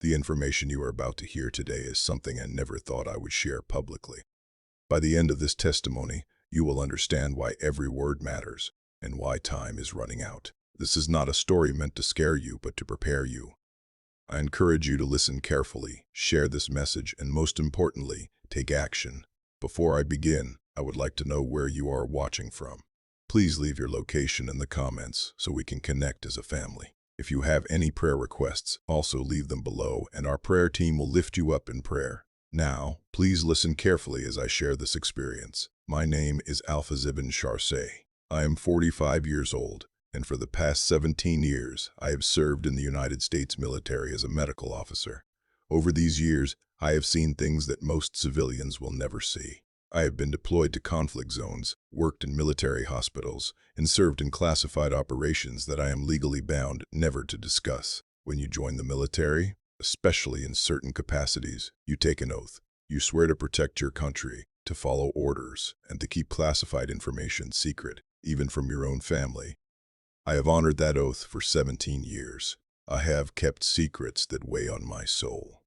The information you are about to hear today is something I never thought I would share publicly. By the end of this testimony, you will understand why every word matters and why time is running out. This is not a story meant to scare you, but to prepare you. I encourage you to listen carefully, share this message, and most importantly, take action. Before I begin, I would like to know where you are watching from. Please leave your location in the comments so we can connect as a family. If you have any prayer requests, also leave them below and our prayer team will lift you up in prayer. Now, please listen carefully as I share this experience. My name is Alpha Zibin Sharsay. I am 45 years old, and for the past 17 years, I have served in the United States military as a medical officer. Over these years, I have seen things that most civilians will never see. I have been deployed to conflict zones, worked in military hospitals, and served in classified operations that I am legally bound never to discuss. When you join the military, especially in certain capacities, you take an oath. You swear to protect your country, to follow orders, and to keep classified information secret, even from your own family. I have honored that oath for 17 years. I have kept secrets that weigh on my soul.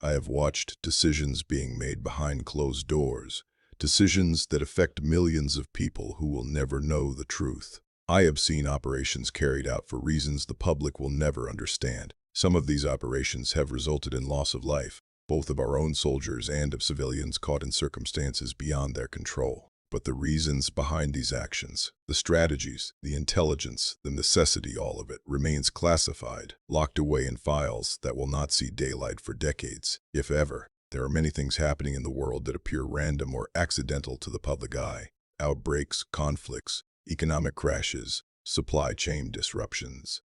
I have watched decisions being made behind closed doors, decisions that affect millions of people who will never know the truth. I have seen operations carried out for reasons the public will never understand. Some of these operations have resulted in loss of life, both of our own soldiers and of civilians caught in circumstances beyond their control. But the reasons behind these actions, the strategies, the intelligence, the necessity, all of it remains classified, locked away in files that will not see daylight for decades, if ever. There are many things happening in the world that appear random or accidental to the public eye. Outbreaks, conflicts, economic crashes, supply chain disruptions.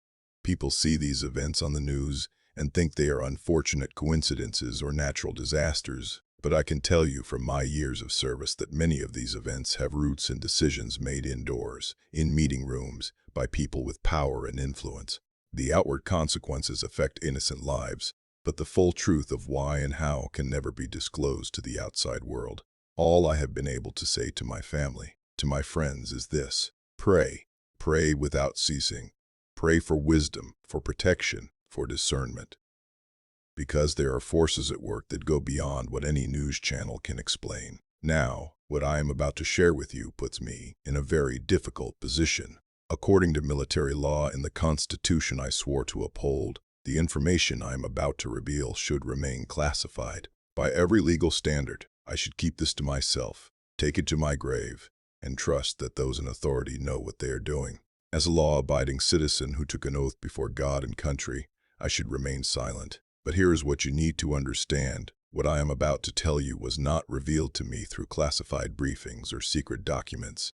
People see these events on the news and think they are unfortunate coincidences or natural disasters, but I can tell you from my years of service that many of these events have roots in decisions made indoors, in meeting rooms, by people with power and influence. The outward consequences affect innocent lives, but the full truth of why and how can never be disclosed to the outside world. All I have been able to say to my family, to my friends, is this: pray. Pray without ceasing. Pray for wisdom, for protection, for discernment. Because there are forces at work that go beyond what any news channel can explain. Now, what I am about to share with you puts me in a very difficult position. According to military law and the Constitution I swore to uphold, the information I am about to reveal should remain classified. By every legal standard, I should keep this to myself, take it to my grave, and trust that those in authority know what they are doing. As a law-abiding citizen who took an oath before God and country, I should remain silent. But here is what you need to understand. What I am about to tell you was not revealed to me through classified briefings or secret documents.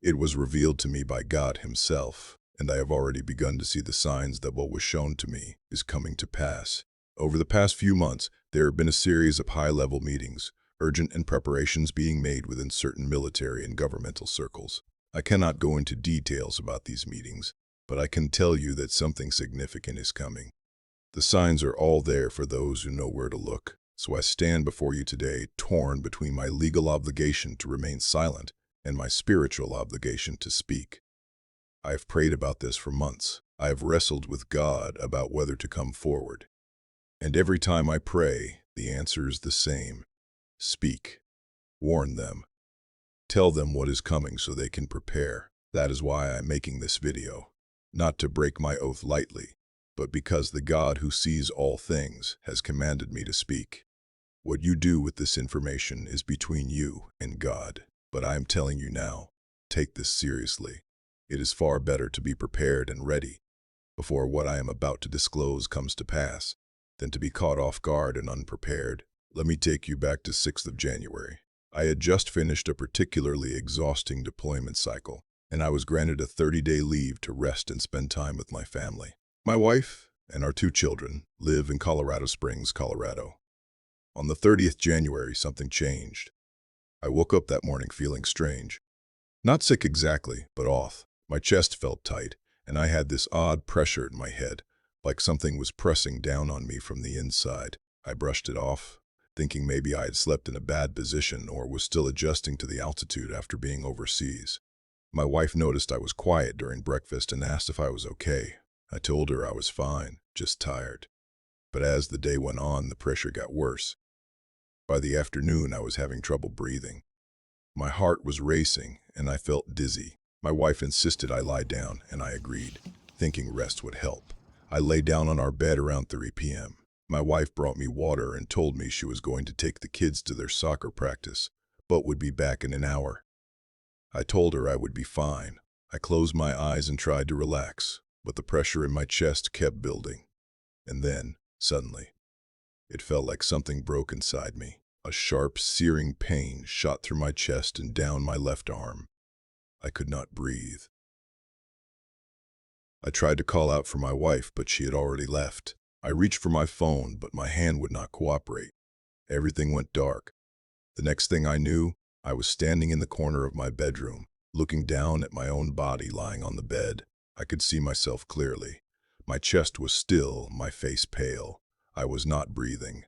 It was revealed to me by God Himself, and I have already begun to see the signs that what was shown to me is coming to pass. Over the past few months, there have been a series of high-level meetings, urgent and preparations being made within certain military and governmental circles. I cannot go into details about these meetings, but I can tell you that something significant is coming. The signs are all there for those who know where to look. So I stand before you today torn between my legal obligation to remain silent and my spiritual obligation to speak. I have prayed about this for months. I have wrestled with God about whether to come forward. And every time I pray, the answer is the same. Speak. Warn them. Tell them what is coming so they can prepare. That is why I am making this video. Not to break my oath lightly, but because the God who sees all things has commanded me to speak. What you do with this information is between you and God, but I am telling you now, take this seriously. It is far better to be prepared and ready before what I am about to disclose comes to pass than to be caught off guard and unprepared. Let me take you back to 6th of January. I had just finished a particularly exhausting deployment cycle, and I was granted a 30-day leave to rest and spend time with my family. My wife and our 2 children live in Colorado Springs, Colorado. On the 30th January, something changed. I woke up that morning feeling strange. Not sick exactly, but off. My chest felt tight, and I had this odd pressure in my head, like something was pressing down on me from the inside. I brushed it off, thinking maybe I had slept in a bad position or was still adjusting to the altitude after being overseas. My wife noticed I was quiet during breakfast and asked if I was okay. I told her I was fine, just tired. But as the day went on, the pressure got worse. By the afternoon, I was having trouble breathing. My heart was racing, and I felt dizzy. My wife insisted I lie down, and I agreed, thinking rest would help. I lay down on our bed around 3 p.m. My wife brought me water and told me she was going to take the kids to their soccer practice, but would be back in an hour. I told her I would be fine. I closed my eyes and tried to relax, but the pressure in my chest kept building. And then, suddenly, it felt like something broke inside me. A sharp, searing pain shot through my chest and down my left arm. I could not breathe. I tried to call out for my wife, but she had already left. I reached for my phone, but my hand would not cooperate. Everything went dark. The next thing I knew, I was standing in the corner of my bedroom, looking down at my own body lying on the bed. I could see myself clearly. My chest was still, my face pale. I was not breathing.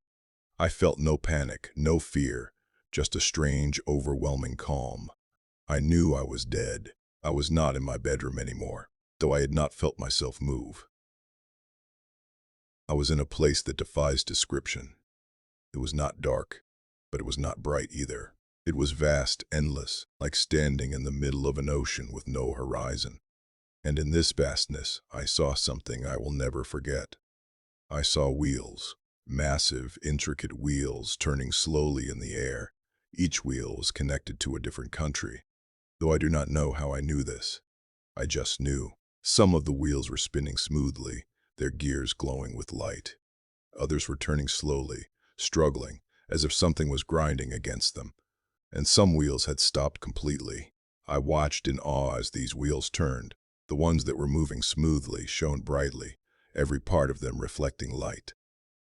I felt no panic, no fear, just a strange, overwhelming calm. I knew I was dead. I was not in my bedroom anymore, though I had not felt myself move. I was in a place that defies description. It was not dark, but it was not bright either. It was vast, endless, like standing in the middle of an ocean with no horizon. And in this vastness, I saw something I will never forget. I saw wheels, massive, intricate wheels turning slowly in the air. Each wheel was connected to a different country. Though I do not know how I knew this, I just knew. Some of the wheels were spinning smoothly, their gears glowing with light. Others were turning slowly, struggling, as if something was grinding against them. And some wheels had stopped completely. I watched in awe as these wheels turned. The ones that were moving smoothly shone brightly, every part of them reflecting light.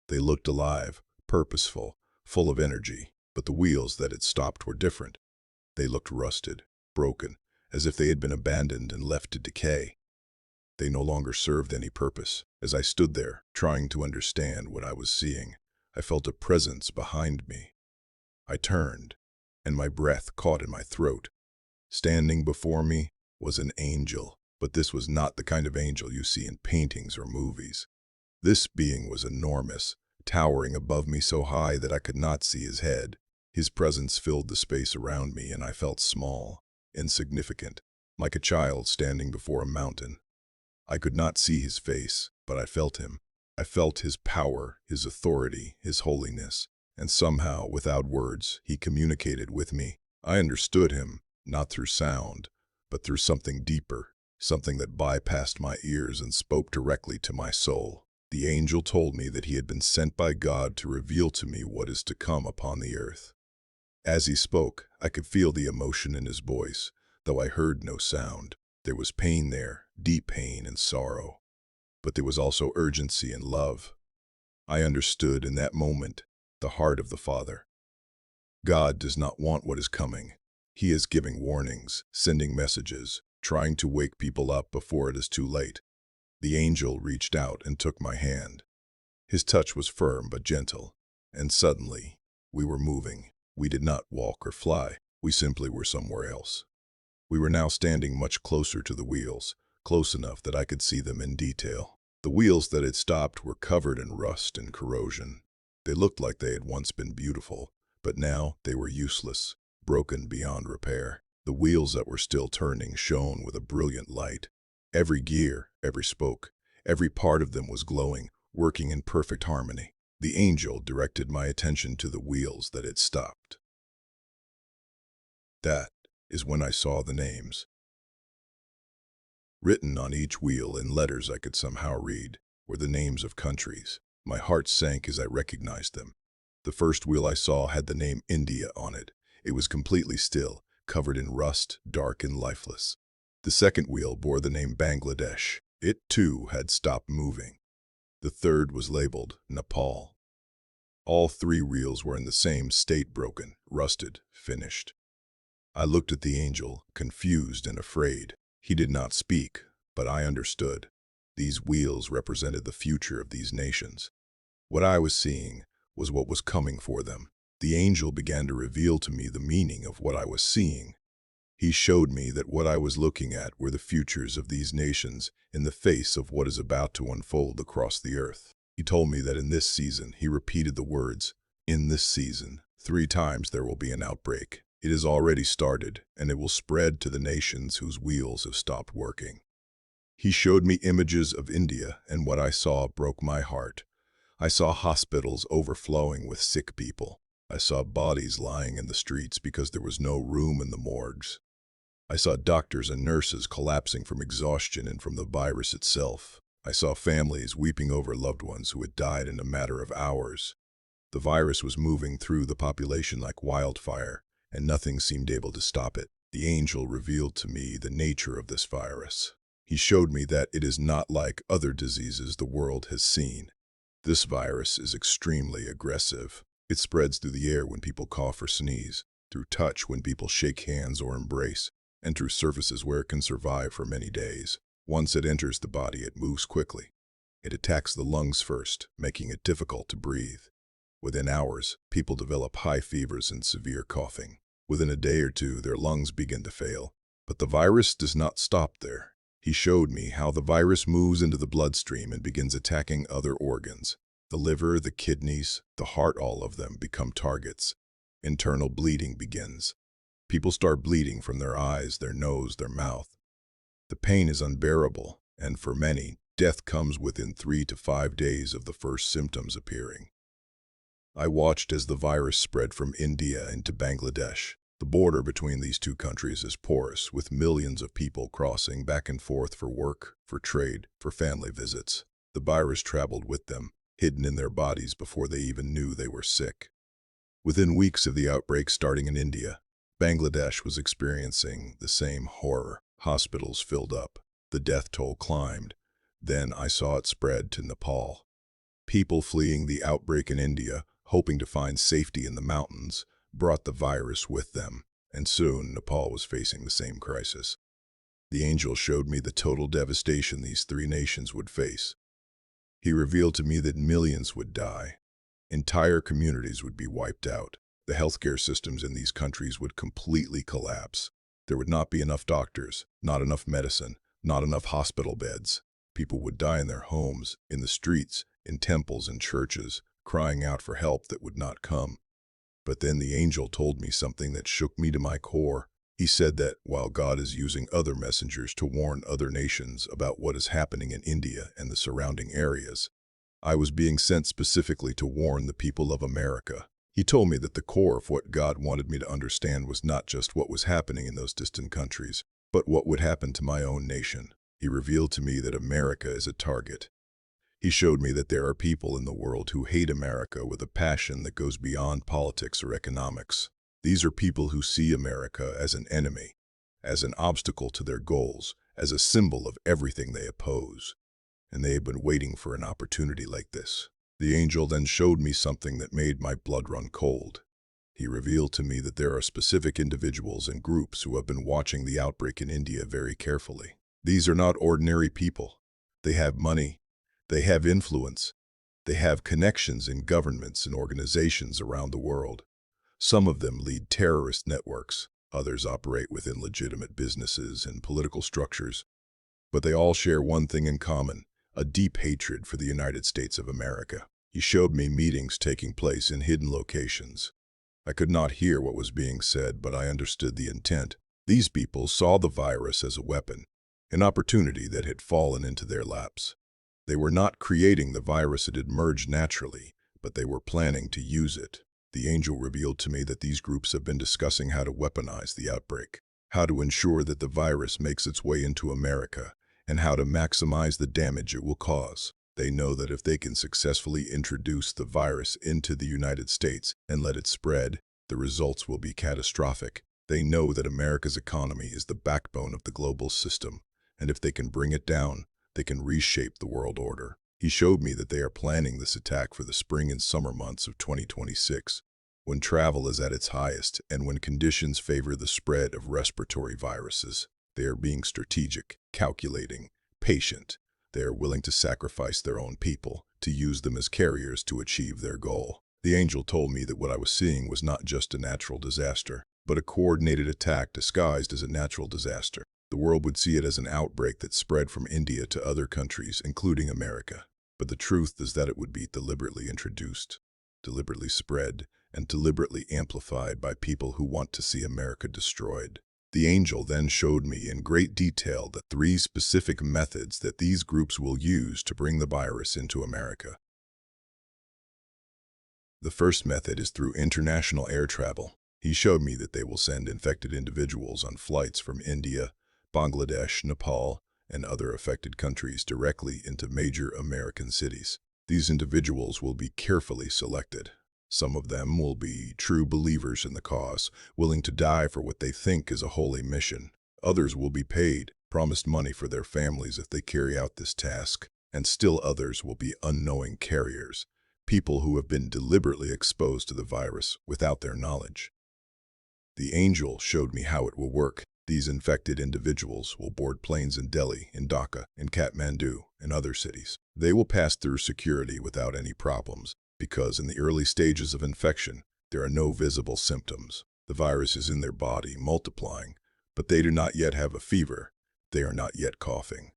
They looked alive, purposeful, full of energy, but the wheels that had stopped were different. They looked rusted, broken, as if they had been abandoned and left to decay. They no longer served any purpose. As I stood there, trying to understand what I was seeing, I felt a presence behind me. I turned, and my breath caught in my throat. Standing before me was an angel, but this was not the kind of angel you see in paintings or movies. This being was enormous, towering above me so high that I could not see his head. His presence filled the space around me, and I felt small, insignificant, like a child standing before a mountain. I could not see his face, but I felt him. I felt his power, his authority, his holiness, and somehow, without words, he communicated with me. I understood him, not through sound, but through something deeper, something that bypassed my ears and spoke directly to my soul. The angel told me that he had been sent by God to reveal to me what is to come upon the earth. As he spoke, I could feel the emotion in his voice, though I heard no sound. There was pain there, deep pain and sorrow. But there was also urgency and love. I understood in that moment the heart of the Father. God does not want what is coming. He is giving warnings, sending messages, trying to wake people up before it is too late. The angel reached out and took my hand. His touch was firm but gentle, and suddenly, we were moving. We did not walk or fly. We simply were somewhere else. We were now standing much closer to the wheels, close enough that I could see them in detail. The wheels that had stopped were covered in rust and corrosion. They looked like they had once been beautiful, but now they were useless, broken beyond repair. The wheels that were still turning shone with a brilliant light. Every gear, every spoke, every part of them was glowing, working in perfect harmony. The angel directed my attention to the wheels that had stopped. That is when I saw the names. Written on each wheel in letters I could somehow read were the names of countries. My heart sank as I recognized them. The first wheel I saw had the name India on it. It was completely still, covered in rust, dark and lifeless. The second wheel bore the name Bangladesh. It, too, had stopped moving. The third was labeled Nepal. All three wheels were in the same state, broken, rusted, finished. I looked at the angel, confused and afraid. He did not speak, but I understood. These wheels represented the future of these nations. What I was seeing was what was coming for them. The angel began to reveal to me the meaning of what I was seeing. He showed me that what I was looking at were the futures of these nations in the face of what is about to unfold across the earth. He told me that in this season, he repeated the words, "In this season, 3 times there will be an outbreak. It has already started, and it will spread to the nations whose wheels have stopped working." He showed me images of India, and what I saw broke my heart. I saw hospitals overflowing with sick people. I saw bodies lying in the streets because there was no room in the morgues. I saw doctors and nurses collapsing from exhaustion and from the virus itself. I saw families weeping over loved ones who had died in a matter of hours. The virus was moving through the population like wildfire, and nothing seemed able to stop it. The angel revealed to me the nature of this virus. He showed me that it is not like other diseases the world has seen. This virus is extremely aggressive. It spreads through the air when people cough or sneeze, through touch when people shake hands or embrace, and through surfaces where it can survive for many days. Once it enters the body, it moves quickly. It attacks the lungs first, making it difficult to breathe. Within hours, people develop high fevers and severe coughing. Within a day or two, their lungs begin to fail. But the virus does not stop there. He showed me how the virus moves into the bloodstream and begins attacking other organs. The liver, the kidneys, the heart, all of them become targets. Internal bleeding begins. People start bleeding from their eyes, their nose, their mouth. The pain is unbearable, and for many, death comes within 3 to 5 days of the first symptoms appearing. I watched as the virus spread from India into Bangladesh. The border between these two countries is porous, with millions of people crossing back and forth for work, for trade, for family visits. The virus traveled with them, hidden in their bodies before they even knew they were sick. Within weeks of the outbreak starting in India, Bangladesh was experiencing the same horror. Hospitals filled up. The death toll climbed. Then I saw it spread to Nepal. People fleeing the outbreak in India, hoping to find safety in the mountains, brought the virus with them, and soon Nepal was facing the same crisis. The angel showed me the total devastation these 3 nations would face. He revealed to me that millions would die. Entire communities would be wiped out. The healthcare systems in these countries would completely collapse. There would not be enough doctors, not enough medicine, not enough hospital beds. People would die in their homes, in the streets, in temples and churches, crying out for help that would not come. But then the angel told me something that shook me to my core. He said that while God is using other messengers to warn other nations about what is happening in India and the surrounding areas, I was being sent specifically to warn the people of America. He told me that the core of what God wanted me to understand was not just what was happening in those distant countries, but what would happen to my own nation. He revealed to me that America is a target. He showed me that there are people in the world who hate America with a passion that goes beyond politics or economics. These are people who see America as an enemy, as an obstacle to their goals, as a symbol of everything they oppose. And they have been waiting for an opportunity like this. The angel then showed me something that made my blood run cold. He revealed to me that there are specific individuals and groups who have been watching the outbreak in India very carefully. These are not ordinary people. They have money. They have influence. They have connections in governments and organizations around the world. Some of them lead terrorist networks. Others operate within legitimate businesses and political structures. But they all share one thing in common: a deep hatred for the United States of America. He showed me meetings taking place in hidden locations. I could not hear what was being said, but I understood the intent. These people saw the virus as a weapon, an opportunity that had fallen into their laps. They were not creating the virus, it had emerged naturally, but they were planning to use it. The angel revealed to me that these groups have been discussing how to weaponize the outbreak, how to ensure that the virus makes its way into America, and how to maximize the damage it will cause. They know that if they can successfully introduce the virus into the United States and let it spread, the results will be catastrophic. They know that America's economy is the backbone of the global system, and if they can bring it down, they can reshape the world order. He showed me that they are planning this attack for the spring and summer months of 2026, when travel is at its highest and when conditions favor the spread of respiratory viruses. They are being strategic, calculating, patient. They are willing to sacrifice their own people, to use them as carriers to achieve their goal. The angel told me that what I was seeing was not just a natural disaster, but a coordinated attack disguised as a natural disaster. The world would see it as an outbreak that spread from India to other countries, including America. But the truth is that it would be deliberately introduced, deliberately spread, and deliberately amplified by people who want to see America destroyed. The angel then showed me in great detail the 3 specific methods that these groups will use to bring the virus into America. The first method is through international air travel. He showed me that they will send infected individuals on flights from India, Bangladesh, Nepal, and other affected countries directly into major American cities. These individuals will be carefully selected. Some of them will be true believers in the cause, willing to die for what they think is a holy mission. Others will be paid, promised money for their families if they carry out this task, and still others will be unknowing carriers, people who have been deliberately exposed to the virus without their knowledge. The angel showed me how it will work. These infected individuals will board planes in Delhi, in Dhaka, in Kathmandu, and other cities. They will pass through security without any problems, because in the early stages of infection, there are no visible symptoms. The virus is in their body, multiplying, but they do not yet have a fever. They are not yet coughing.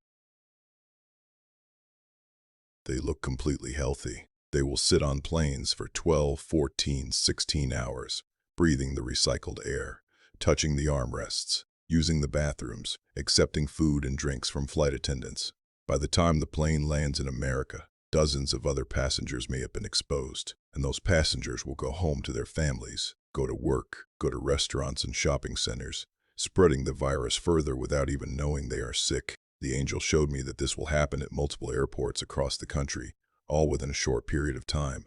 They look completely healthy. They will sit on planes for 12, 14, 16 hours, breathing the recycled air, touching the armrests, using the bathrooms, accepting food and drinks from flight attendants. By the time the plane lands in America, dozens of other passengers may have been exposed, and those passengers will go home to their families, go to work, go to restaurants and shopping centers, spreading the virus further without even knowing they are sick. The angel showed me that this will happen at multiple airports across the country, all within a short period of time.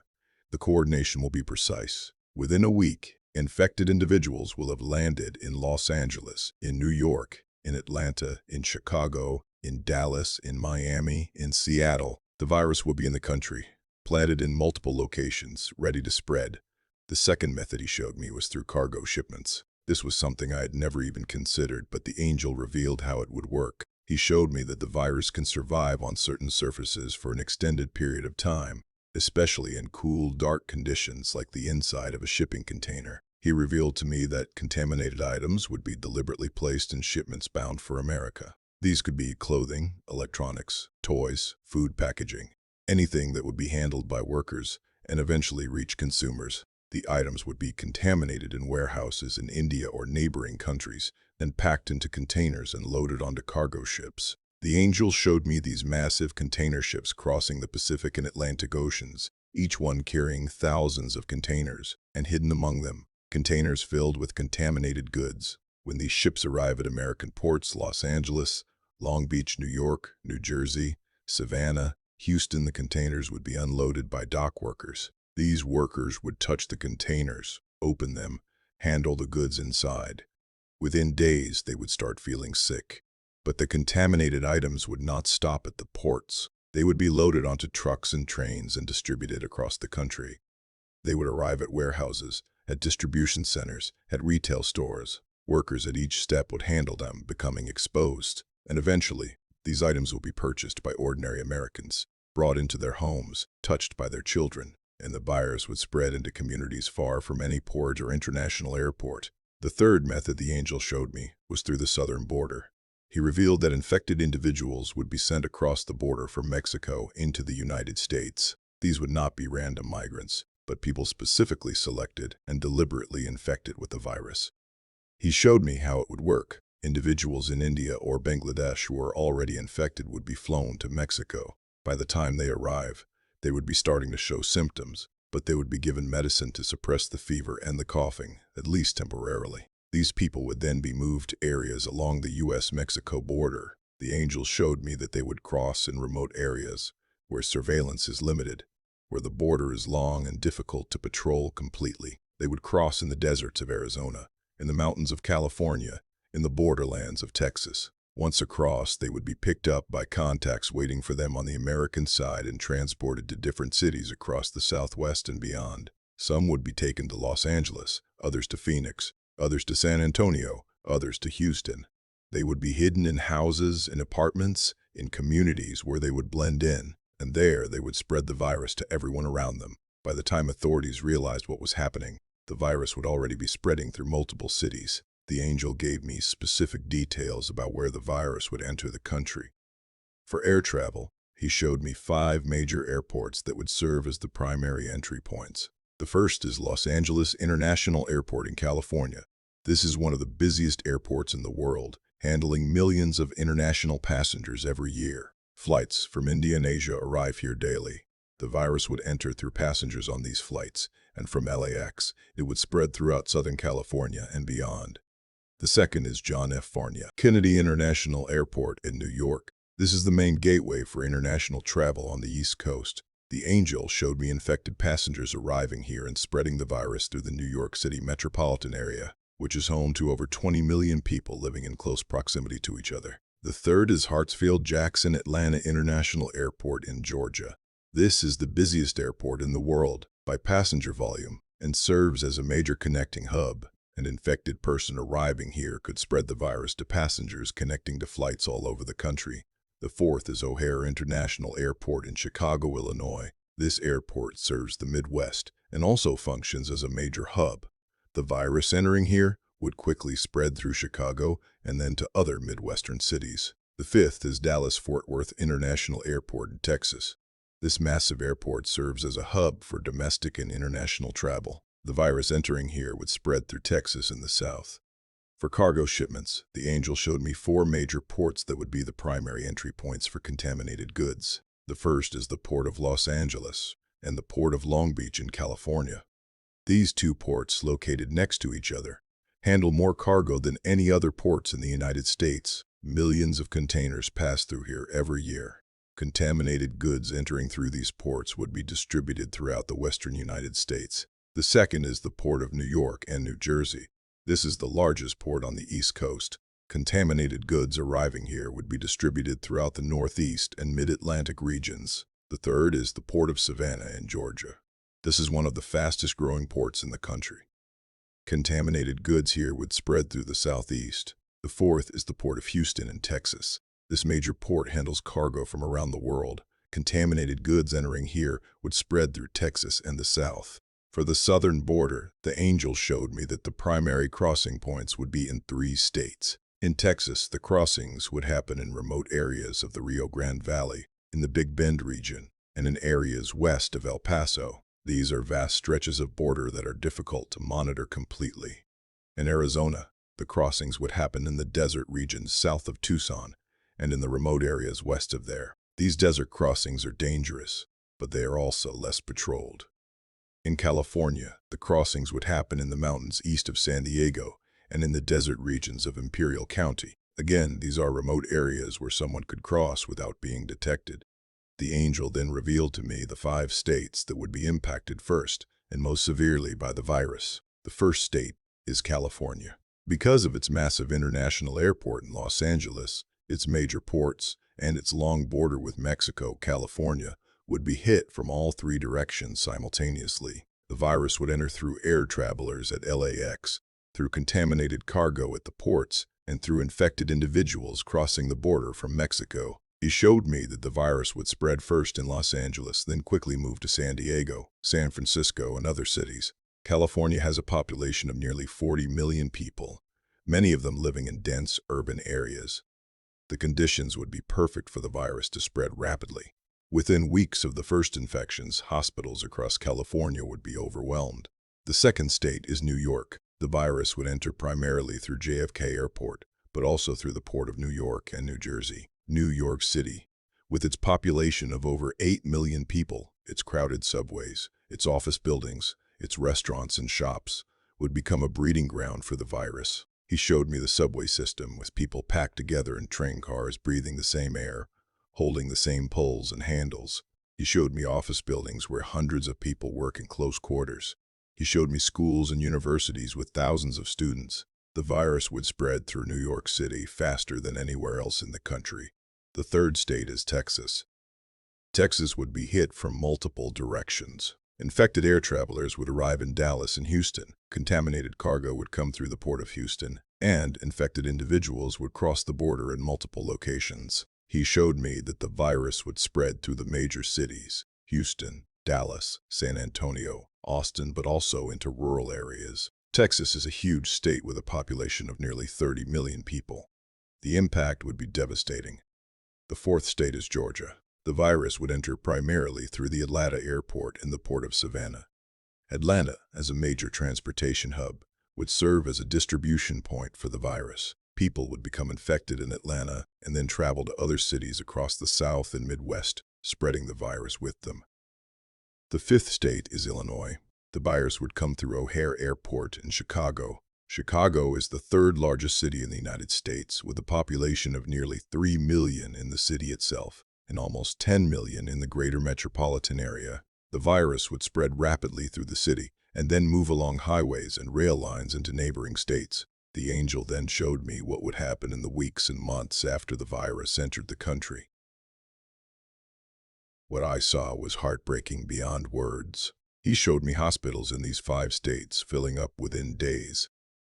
The coordination will be precise. Within a week, infected individuals will have landed in Los Angeles, in New York, in Atlanta, in Chicago, in Dallas, in Miami, in Seattle. The virus will be in the country, planted in multiple locations, ready to spread. The second method he showed me was through cargo shipments. This was something I had never even considered, but the angel revealed how it would work. He showed me that the virus can survive on certain surfaces for an extended period of time, especially in cool, dark conditions like the inside of a shipping container. He revealed to me that contaminated items would be deliberately placed in shipments bound for America. These could be clothing, electronics, toys, food packaging, anything that would be handled by workers and eventually reach consumers. The items would be contaminated in warehouses in India or neighboring countries, then packed into containers and loaded onto cargo ships. The angel showed me these massive container ships crossing the Pacific and Atlantic Oceans, each one carrying thousands of containers, and hidden among them, containers filled with contaminated goods. When these ships arrive at American ports, Los Angeles, Long Beach, New York, New Jersey, Savannah, Houston, the containers would be unloaded by dock workers. These workers would touch the containers, open them, handle the goods inside. Within days, they would start feeling sick. But the contaminated items would not stop at the ports. They would be loaded onto trucks and trains and distributed across the country. They would arrive at warehouses, at distribution centers, at retail stores. Workers at each step would handle them, becoming exposed. And eventually, these items will be purchased by ordinary Americans, brought into their homes, touched by their children, and the virus would spread into communities far from any port or international airport. The third method the angel showed me was through the southern border. He revealed that infected individuals would be sent across the border from Mexico into the United States. These would not be random migrants, but people specifically selected and deliberately infected with the virus. He showed me how it would work. Individuals in India or Bangladesh who are already infected would be flown to Mexico. By the time they arrive, they would be starting to show symptoms, but they would be given medicine to suppress the fever and the coughing, at least temporarily. These people would then be moved to areas along the U.S.-Mexico border. The angel showed me that they would cross in remote areas where surveillance is limited, where the border is long and difficult to patrol completely. They would cross in the deserts of Arizona, in the mountains of California, in the borderlands of Texas. Once across, they would be picked up by contacts waiting for them on the American side and transported to different cities across the Southwest and beyond. Some would be taken to Los Angeles, others to Phoenix, others to San Antonio, others to Houston. They would be hidden in houses, in apartments, in communities where they would blend in, and there they would spread the virus to everyone around them. By the time authorities realized what was happening, the virus would already be spreading through multiple cities. The angel gave me specific details about where the virus would enter the country. For air travel, He showed me 5 major airports that would serve as the primary entry points. The first is Los Angeles International Airport in California. This is one of the busiest airports in the world, handling millions of international passengers every year. Flights from India and Asia arrive here daily. The virus would enter through passengers on these flights, and from LAX, it would spread throughout Southern California and beyond. The second is John F. Kennedy International Airport in New York. This is the main gateway for international travel on the East Coast. The Angel showed me infected passengers arriving here and spreading the virus through the New York City metropolitan area, which is home to over 20 million people living in close proximity to each other. The third is Hartsfield-Jackson Atlanta International Airport in Georgia. This is the busiest airport in the world by passenger volume and serves as a major connecting hub. An infected person arriving here could spread the virus to passengers connecting to flights all over the country. The fourth is O'Hare International Airport in Chicago, Illinois. This airport serves the Midwest and also functions as a major hub. The virus entering here would quickly spread through Chicago and then to other Midwestern cities. The fifth is Dallas-Fort Worth International Airport in Texas. This massive airport serves as a hub for domestic and international travel. The virus entering here would spread through Texas in the south. For cargo shipments, the Angel showed me 4 major ports that would be the primary entry points for contaminated goods. The first is the Port of Los Angeles and the Port of Long Beach in California. These 2 ports, located next to each other, handle more cargo than any other ports in the United States. Millions of containers pass through here every year. Contaminated goods entering through these ports would be distributed throughout the western United States. The second is the Port of New York and New Jersey. This is the largest port on the East Coast. Contaminated goods arriving here would be distributed throughout the Northeast and Mid-Atlantic regions. The third is the Port of Savannah in Georgia. This is one of the fastest growing ports in the country. Contaminated goods here would spread through the Southeast. The fourth is the Port of Houston in Texas. This major port handles cargo from around the world. Contaminated goods entering here would spread through Texas and the South. For the southern border, the Angel showed me that the primary crossing points would be in 3 states. In Texas, the crossings would happen in remote areas of the Rio Grande Valley, in the Big Bend region, and in areas west of El Paso. These are vast stretches of border that are difficult to monitor completely. In Arizona, the crossings would happen in the desert regions south of Tucson and in the remote areas west of there. These desert crossings are dangerous, but they are also less patrolled. In California, the crossings would happen in the mountains east of San Diego and in the desert regions of Imperial County. Again, these are remote areas where someone could cross without being detected. The Angel then revealed to me the 5 states that would be impacted first and most severely by the virus. The first state is California. Because of its massive international airport in Los Angeles, its major ports, and its long border with Mexico, California would be hit from all 3 directions simultaneously. The virus would enter through air travelers at LAX, through contaminated cargo at the ports, and through infected individuals crossing the border from Mexico. He showed me that the virus would spread first in Los Angeles, then quickly move to San Diego, San Francisco, and other cities. California has a population of nearly 40 million people, many of them living in dense urban areas. The conditions would be perfect for the virus to spread rapidly. Within weeks of the first infections, hospitals across California would be overwhelmed. The second state is New York. The virus would enter primarily through JFK Airport, but also through the Port of New York and New Jersey. New York City, with its population of over 8 million people, its crowded subways, its office buildings, its restaurants and shops, would become a breeding ground for the virus. He showed me the subway system with people packed together in train cars breathing the same air, holding the same poles and handles. He showed me office buildings where hundreds of people work in close quarters. He showed me schools and universities with thousands of students. The virus would spread through New York City faster than anywhere else in the country. The third state is Texas. Texas would be hit from multiple directions. Infected air travelers would arrive in Dallas and Houston. Contaminated cargo would come through the Port of Houston, and infected individuals would cross the border in multiple locations. He showed me that the virus would spread through the major cities, Houston, Dallas, San Antonio, Austin, but also into rural areas. Texas is a huge state with a population of nearly 30 million people. The impact would be devastating. The fourth state is Georgia. The virus would enter primarily through the Atlanta airport and the port of Savannah. Atlanta, as a major transportation hub, would serve as a distribution point for the virus. People would become infected in Atlanta and then travel to other cities across the South and Midwest, spreading the virus with them. The fifth state is Illinois. The virus would come through O'Hare Airport in Chicago. Chicago is the third largest city in the United States, with a population of nearly 3 million in the city itself and almost 10 million in the greater metropolitan area. The virus would spread rapidly through the city and then move along highways and rail lines into neighboring states. The angel then showed me what would happen in the weeks and months after the virus entered the country. What I saw was heartbreaking beyond words. He showed me hospitals in these 5 states filling up within days.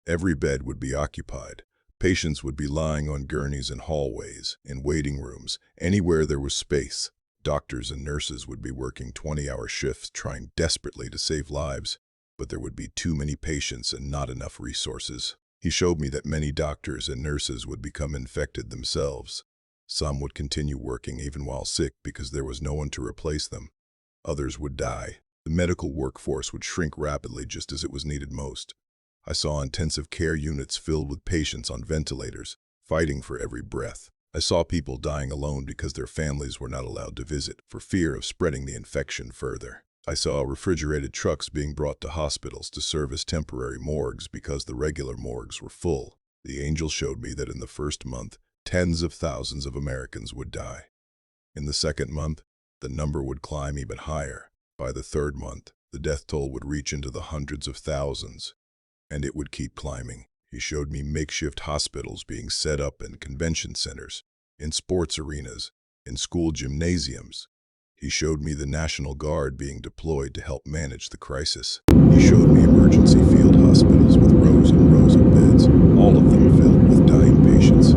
Every bed would be occupied. Patients would be lying on gurneys in hallways, in waiting rooms, anywhere there was space. Doctors and nurses would be working 20-hour shifts trying desperately to save lives, but there would be too many patients and not enough resources. He showed me that many doctors and nurses would become infected themselves. Some would continue working even while sick because there was no one to replace them. Others would die. The medical workforce would shrink rapidly just as it was needed most. I saw intensive care units filled with patients on ventilators, fighting for every breath. I saw people dying alone because their families were not allowed to visit for fear of spreading the infection further. I saw refrigerated trucks being brought to hospitals to serve as temporary morgues because the regular morgues were full. The angel showed me that in the first month, tens of thousands of Americans would die. In the second month, the number would climb even higher. By the third month, the death toll would reach into the hundreds of thousands, and it would keep climbing. He showed me makeshift hospitals being set up in convention centers, in sports arenas, in school gymnasiums. He showed me the National Guard being deployed to help manage the crisis. He showed me emergency field hospitals with rows and rows of beds, all of them filled with dying patients.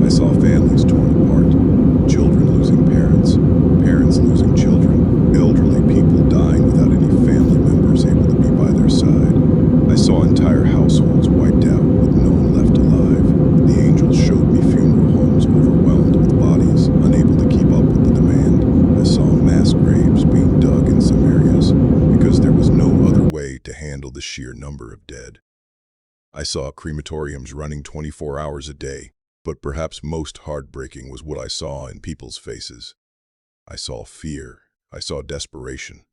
I saw families torn apart, children losing parents, parents losing children, elderly people dying without any family members able to be by their side. I saw entire households wiped out with no one left alive. The angels showed me funeral homes overwhelmed with bodies, unable to keep up with the demand. I saw mass graves being dug in some areas because there was no other way to handle the sheer number of dead. I saw crematoriums running 24 hours a day, but perhaps most heartbreaking was what I saw in people's faces. I saw fear. I saw desperation.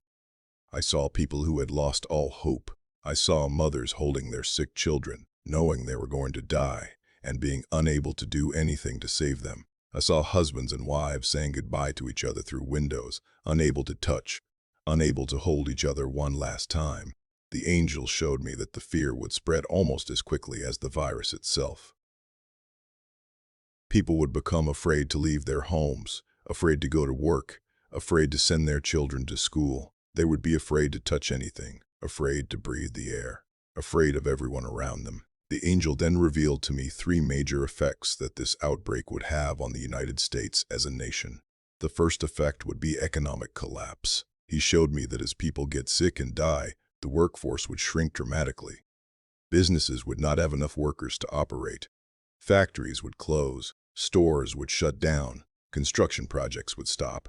I saw people who had lost all hope. I saw mothers holding their sick children, knowing they were going to die, and being unable to do anything to save them. I saw husbands and wives saying goodbye to each other through windows, unable to touch, unable to hold each other one last time. The angel showed me that the fear would spread almost as quickly as the virus itself. People would become afraid to leave their homes, afraid to go to work, afraid to send their children to school. They would be afraid to touch anything, afraid to breathe the air, afraid of everyone around them. The angel then revealed to me 3 major effects that this outbreak would have on the United States as a nation. The first effect would be economic collapse. He showed me that as people get sick and die, the workforce would shrink dramatically. Businesses would not have enough workers to operate. Factories would close, stores would shut down, construction projects would stop.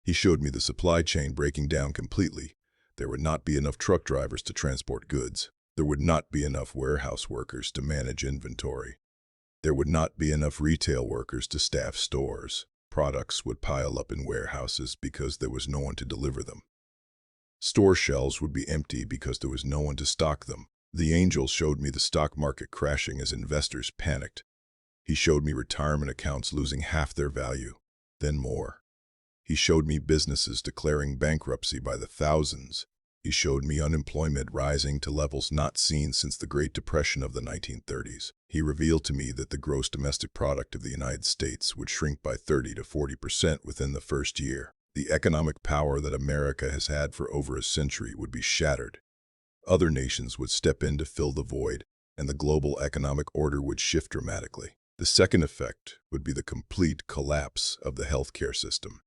He showed me the supply chain breaking down completely. There would not be enough truck drivers to transport goods. There would not be enough warehouse workers to manage inventory. There would not be enough retail workers to staff stores. Products would pile up in warehouses because there was no one to deliver them. Store shelves would be empty because there was no one to stock them. The angel showed me the stock market crashing as investors panicked. He showed me retirement accounts losing half their value, then more. He showed me businesses declaring bankruptcy by the thousands. He showed me unemployment rising to levels not seen since the Great Depression of the 1930s. He revealed to me that the gross domestic product of the United States would shrink by 30 to 40% within the first year. The economic power that America has had for over a century would be shattered. Other nations would step in to fill the void, and the global economic order would shift dramatically. The second effect would be the complete collapse of the healthcare system.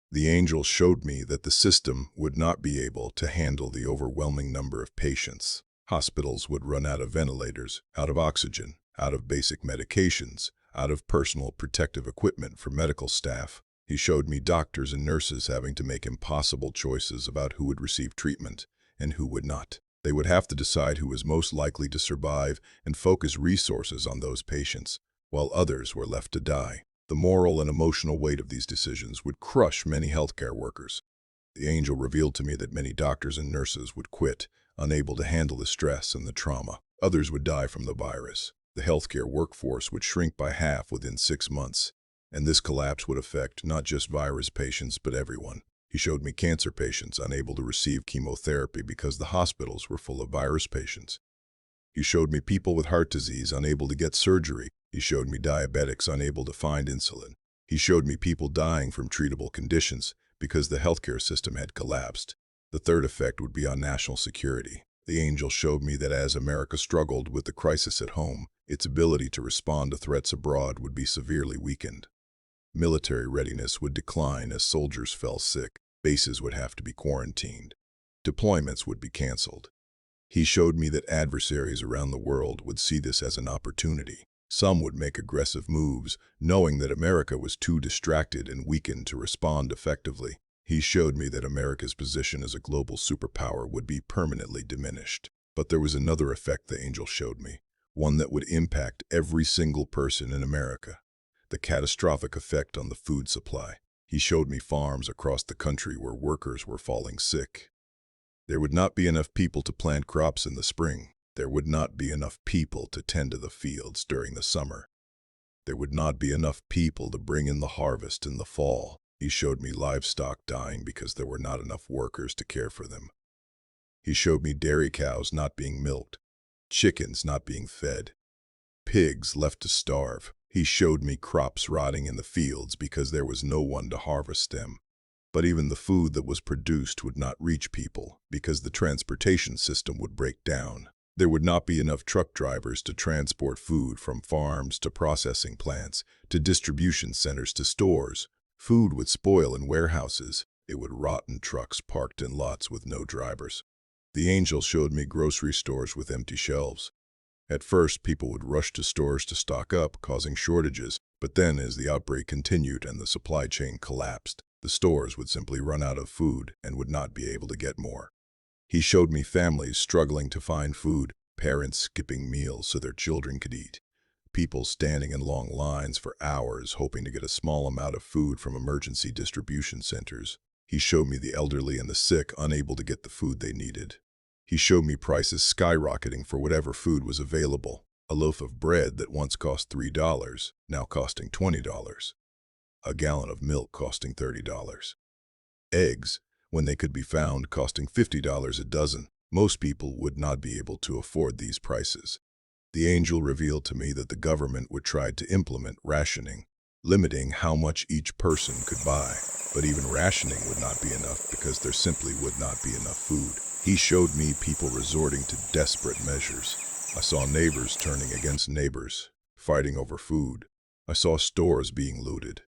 The angel showed me that the system would not be able to handle the overwhelming number of patients. Hospitals would run out of ventilators, out of oxygen, out of basic medications, out of personal protective equipment for medical staff. He showed me doctors and nurses having to make impossible choices about who would receive treatment and who would not. They would have to decide who was most likely to survive and focus resources on those patients, while others were left to die. The moral and emotional weight of these decisions would crush many healthcare workers. The angel revealed to me that many doctors and nurses would quit, unable to handle the stress and the trauma. Others would die from the virus. The healthcare workforce would shrink by half within 6 months, and this collapse would affect not just virus patients but everyone. He showed me cancer patients unable to receive chemotherapy because the hospitals were full of virus patients. He showed me people with heart disease unable to get surgery. He showed me diabetics unable to find insulin. He showed me people dying from treatable conditions because the healthcare system had collapsed. The third effect would be on national security. The angel showed me that as America struggled with the crisis at home, its ability to respond to threats abroad would be severely weakened. Military readiness would decline as soldiers fell sick. Bases would have to be quarantined. Deployments would be canceled. He showed me that adversaries around the world would see this as an opportunity. Some would make aggressive moves, knowing that America was too distracted and weakened to respond effectively. He showed me that America's position as a global superpower would be permanently diminished. But there was another effect the angel showed me, one that would impact every single person in America: the catastrophic effect on the food supply. He showed me farms across the country where workers were falling sick. There would not be enough people to plant crops in the spring. There would not be enough people to tend to the fields during the summer. There would not be enough people to bring in the harvest in the fall. He showed me livestock dying because there were not enough workers to care for them. He showed me dairy cows not being milked, chickens not being fed, pigs left to starve. He showed me crops rotting in the fields because there was no one to harvest them. But even the food that was produced would not reach people because the transportation system would break down. There would not be enough truck drivers to transport food from farms to processing plants to distribution centers to stores. Food would spoil in warehouses. It would rot in trucks parked in lots with no drivers. The angel showed me grocery stores with empty shelves. At first, people would rush to stores to stock up, causing shortages. But then, as the outbreak continued and the supply chain collapsed, the stores would simply run out of food and would not be able to get more. He showed me families struggling to find food, parents skipping meals so their children could eat, people standing in long lines for hours hoping to get a small amount of food from emergency distribution centers. He showed me the elderly and the sick unable to get the food they needed. He showed me prices skyrocketing for whatever food was available. A loaf of bread that once cost $3, now costing $20. A gallon of milk costing $30. Eggs, when they could be found, costing $50 a dozen. Most people would not be able to afford these prices. The angel revealed to me that the government would try to implement rationing, limiting how much each person could buy. But even rationing would not be enough because there simply would not be enough food. He showed me people resorting to desperate measures. I saw neighbors turning against neighbors, fighting over food. I saw stores being looted.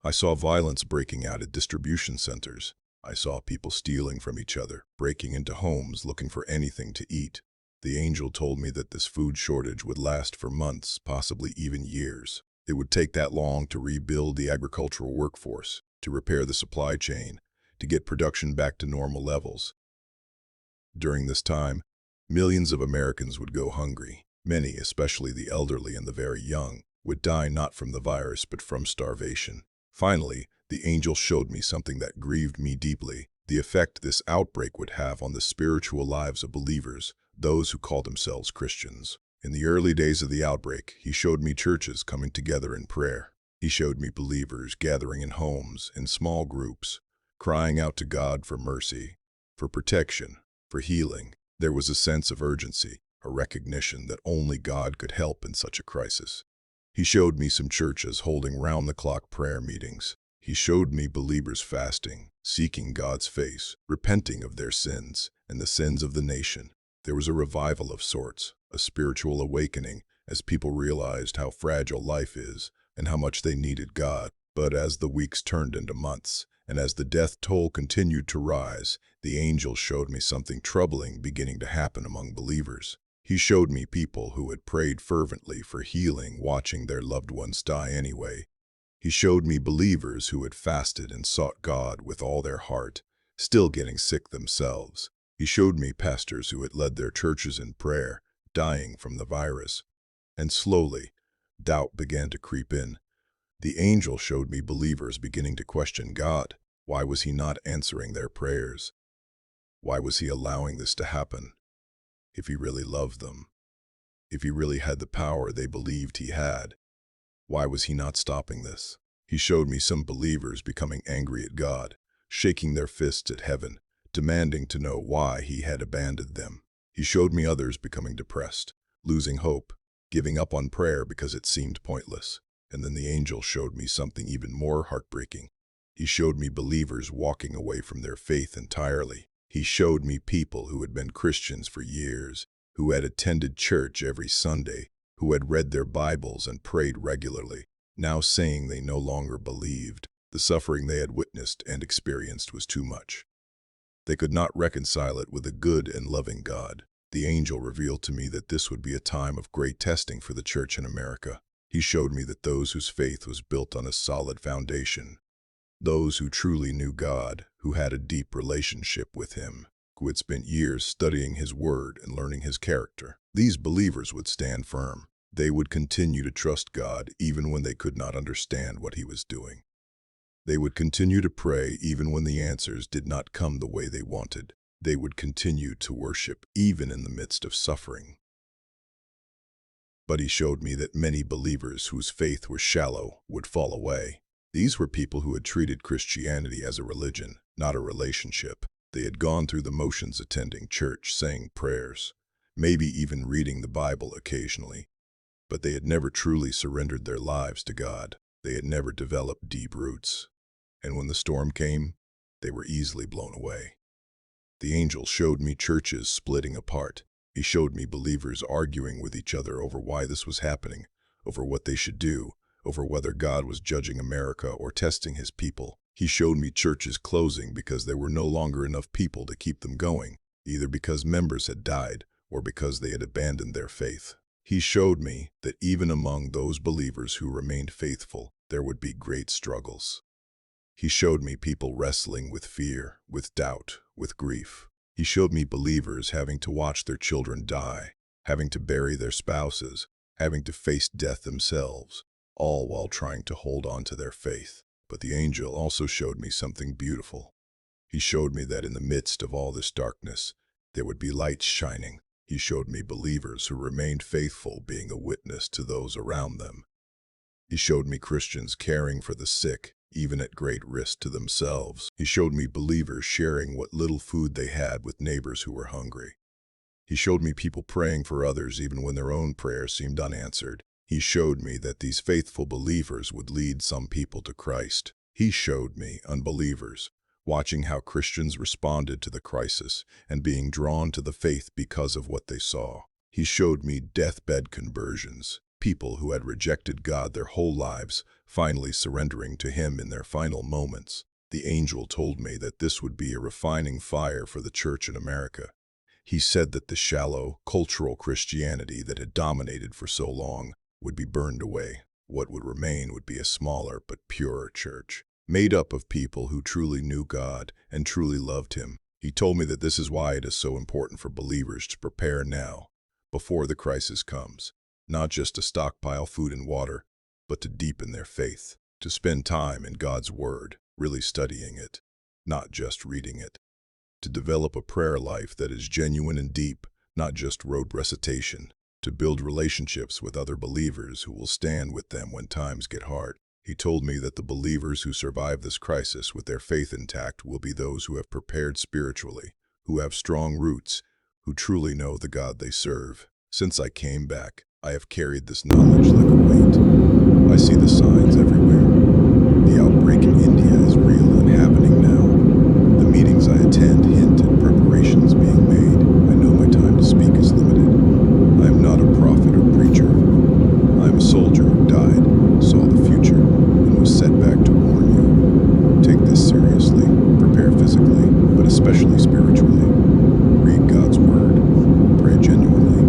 I saw violence breaking out at distribution centers. I saw people stealing from each other, breaking into homes looking for anything to eat. The angel told me that this food shortage would last for months, possibly even years. It would take that long to rebuild the agricultural workforce, to repair the supply chain, to get production back to normal levels. During this time, millions of Americans would go hungry. Many, especially the elderly and the very young, would die not from the virus but from starvation. Finally, the angel showed me something that grieved me deeply: the effect this outbreak would have on the spiritual lives of believers, those who call themselves Christians. In the early days of the outbreak, he showed me churches coming together in prayer. He showed me believers gathering in homes, in small groups, crying out to God for mercy, for protection, for healing. There was a sense of urgency, a recognition that only God could help in such a crisis. He showed me some churches holding round-the-clock prayer meetings. He showed me believers fasting, seeking God's face, repenting of their sins and the sins of the nation. There was a revival of sorts, a spiritual awakening, as people realized how fragile life is and how much they needed God. But as the weeks turned into months, and as the death toll continued to rise, the angel showed me something troubling beginning to happen among believers. He showed me people who had prayed fervently for healing watching their loved ones die anyway. He showed me believers who had fasted and sought God with all their heart, still getting sick themselves. He showed me pastors who had led their churches in prayer, dying from the virus. And slowly, doubt began to creep in. The angel showed me believers beginning to question God. Why was he not answering their prayers? Why was he allowing this to happen? If he really loved them, if he really had the power they believed he had, why was he not stopping this? He showed me some believers becoming angry at God, shaking their fists at heaven, demanding to know why he had abandoned them. He showed me others becoming depressed, losing hope, giving up on prayer because it seemed pointless. And then the angel showed me something even more heartbreaking. He showed me believers walking away from their faith entirely. He showed me people who had been Christians for years, who had attended church every Sunday, who had read their Bibles and prayed regularly, now saying they no longer believed. The suffering they had witnessed and experienced was too much. They could not reconcile it with a good and loving God. The angel revealed to me that this would be a time of great testing for the church in America. He showed me that those whose faith was built on a solid foundation, those who truly knew God, who had a deep relationship with him, who had spent years studying his word and learning his character, these believers would stand firm. They would continue to trust God even when they could not understand what he was doing. They would continue to pray even when the answers did not come the way they wanted. They would continue to worship even in the midst of suffering. But he showed me that many believers whose faith was shallow would fall away. These were people who had treated Christianity as a religion, not a relationship. They had gone through the motions attending church, saying prayers, maybe even reading the Bible occasionally. But they had never truly surrendered their lives to God. They had never developed deep roots. And when the storm came, they were easily blown away. The angel showed me churches splitting apart. He showed me believers arguing with each other over why this was happening, over what they should do, over whether God was judging America or testing his people. He showed me churches closing because there were no longer enough people to keep them going, either because members had died or because they had abandoned their faith. He showed me that even among those believers who remained faithful, there would be great struggles. He showed me people wrestling with fear, with doubt, with grief. He showed me believers having to watch their children die, having to bury their spouses, having to face death themselves, all while trying to hold on to their faith. But the angel also showed me something beautiful. He showed me that in the midst of all this darkness, there would be lights shining. He showed me believers who remained faithful being a witness to those around them. He showed me Christians caring for the sick, even at great risk to themselves. He showed me believers sharing what little food they had with neighbors who were hungry. He showed me people praying for others even when their own prayers seemed unanswered. He showed me that these faithful believers would lead some people to Christ. He showed me unbelievers, watching how Christians responded to the crisis and being drawn to the faith because of what they saw. He showed me deathbed conversions, people who had rejected God their whole lives, finally surrendering to him in their final moments. The angel told me that this would be a refining fire for the church in America. He said that the shallow, cultural Christianity that had dominated for so long would be burned away. What would remain would be a smaller but purer church, made up of people who truly knew God and truly loved him. He told me that this is why it is so important for believers to prepare now, before the crisis comes, not just to stockpile food and water, but to deepen their faith, to spend time in God's Word, really studying it, not just reading it, to develop a prayer life that is genuine and deep, not just rote recitation, to build relationships with other believers who will stand with them when times get hard. He told me that the believers who survive this crisis with their faith intact will be those who have prepared spiritually, who have strong roots, who truly know the God they serve. Since I came back, I have carried this knowledge like a weight. I see the signs everywhere. The outbreak in India is real and happening now. The meetings I attend hint at preparations being made. I know my time to speak is limited. I am not a prophet or preacher. I am a soldier who died, saw the future, and was sent back to warn you. Take this seriously, prepare physically, but especially spiritually. Read God's Word, pray genuinely,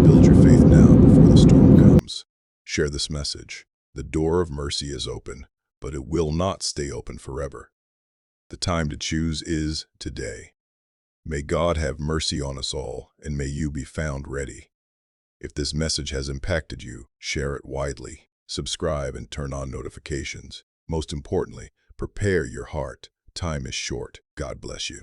build your faith now before the storm comes. Share this message. The door of mercy is open, but it will not stay open forever. The time to choose is today. May God have mercy on us all, and may you be found ready. If this message has impacted you, share it widely. Subscribe and turn on notifications. Most importantly, prepare your heart. Time is short. God bless you.